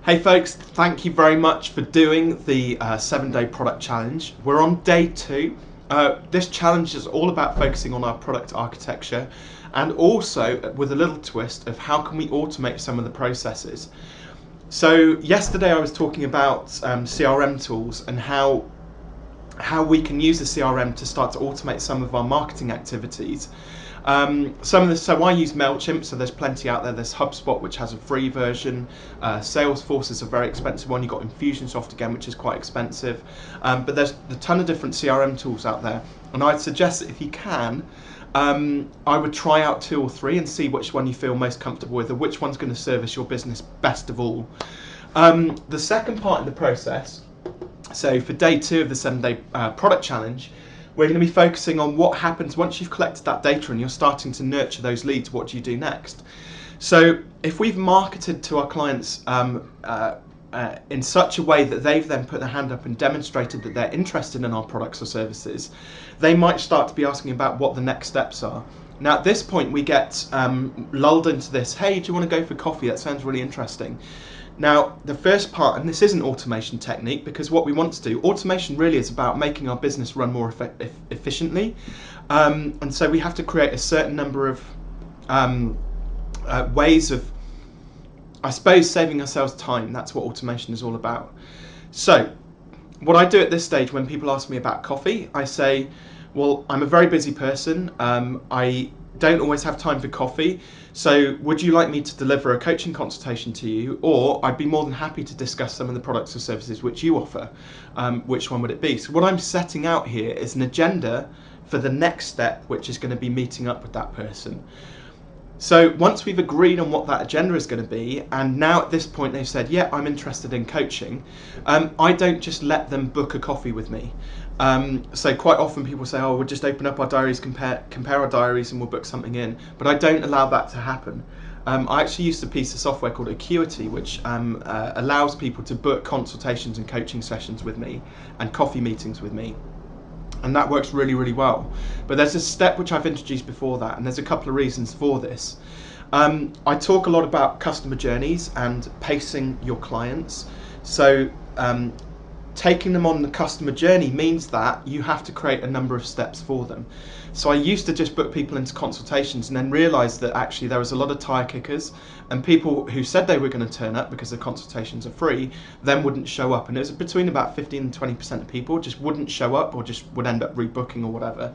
Hey folks, thank you very much for doing the 7-day product challenge. We're on day 2. This challenge is all about focusing on our product architecture and also with a little twist of how can we automate some of the processes. So yesterday I was talking about CRM tools and how we can use the CRM to start to automate some of our marketing activities. So I use MailChimp, so there's plenty out there. There's HubSpot, which has a free version. Salesforce is a very expensive one. You've got Infusionsoft again, which is quite expensive. But there's a ton of different CRM tools out there. And I'd suggest that if you can, I would try out 2 or 3 and see which one you feel most comfortable with, or which one's going to service your business best of all. The second part in the process, so for day 2 of the 7-day product challenge, we're going to be focusing on what happens once you've collected that data and you're starting to nurture those leads. What do you do next? So if we've marketed to our clients in such a way that they've then put their hand up and demonstrated that they're interested in our products or services, they might start to be asking about what the next steps are. Now at this point we get lulled into this, hey, do you want to go for coffee? That sounds really interesting. Now, the first part, and this isn't automation technique, because what we want to do, automation really is about making our business run more efficiently. And so we have to create a certain number of ways of, I suppose, saving ourselves time. That's what automation is all about. So what I do at this stage when people ask me about coffee, I say, well, I'm a very busy person. I don't always have time for coffee. So would you like me to deliver a coaching consultation to you, or I'd be more than happy to discuss some of the products or services which you offer. Which one would it be? So what I'm setting out here is an agenda for the next step, which is going to be meeting up with that person. So once we've agreed on what that agenda is going to be, and now at this point they've said, yeah, I'm interested in coaching, I don't just let them book a coffee with me. So quite often people say, oh, we'll just open up our diaries, compare our diaries, and we'll book something in. But I don't allow that to happen. I actually used a piece of software called Acuity, which allows people to book consultations and coaching sessions with me and coffee meetings with me. And that works really, really well. But there's a step which I've introduced before that, and there's a couple of reasons for this. I talk a lot about customer journeys and pacing your clients. So taking them on the customer journey means that you have to create a number of steps for them. So I used to just book people into consultations and then realised that actually there was a lot of tyre kickers, and people who said they were going to turn up because the consultations are free then wouldn't show up, and it was between about 15 and 20% of people just wouldn't show up or just would end up rebooking or whatever.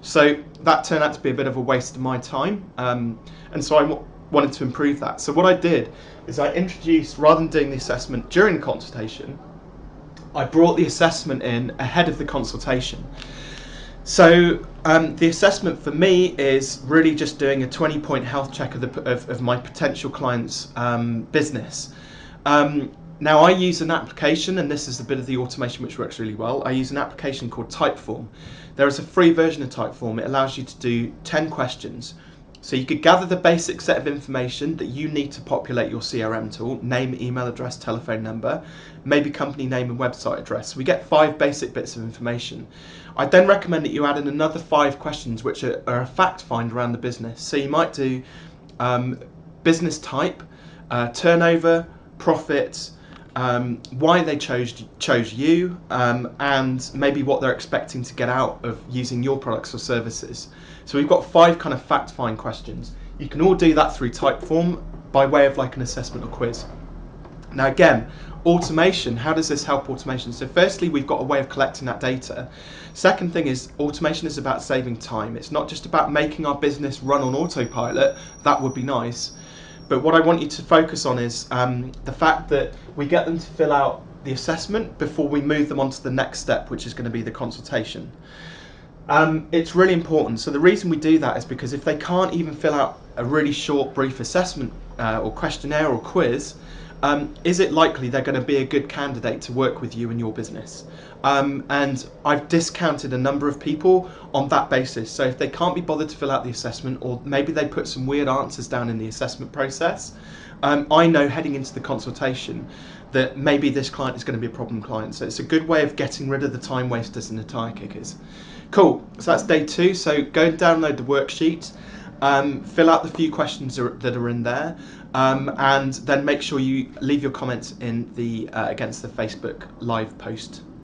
So that turned out to be a bit of a waste of my time, and so I wanted to improve that. So what I did is I introduced, rather than doing the assessment during the consultation, I brought the assessment in ahead of the consultation. So the assessment for me is really just doing a 20-point health check of my potential client's business. Now I use an application, and this is a bit of the automation which works really well. I use an application called Typeform. There is a free version of Typeform. It allows you to do 10 questions. So you could gather the basic set of information that you need to populate your CRM tool: name, email address, telephone number, maybe company name and website address. So we get 5 basic bits of information. I then recommend that you add in another 5 questions which are a fact find around the business. So you might do business type, turnover, profits, why they chose you, and maybe what they're expecting to get out of using your products or services. So we've got 5 kind of fact find questions. You can all do that through Typeform by way of like an assessment or quiz. Now again, automation, how does this help automation? So firstly, we've got a way of collecting that data. Second thing is, automation is about saving time. It's not just about making our business run on autopilot. That would be nice. But what I want you to focus on is the fact that we get them to fill out the assessment before we move them on to the next step, which is going to be the consultation. It's really important. So the reason we do that is because if they can't even fill out a really short, brief assessment or questionnaire or quiz, is it likely they're going to be a good candidate to work with you and your business? And I've discounted a number of people on that basis. So if they can't be bothered to fill out the assessment, or maybe they put some weird answers down in the assessment process, I know heading into the consultation that maybe this client is going to be a problem client. So it's a good way of getting rid of the time wasters and the tyre kickers. Cool, so that's day 2. So go and download the worksheet. fill out the few questions that are in there, and then make sure you leave your comments in the against the Facebook live post.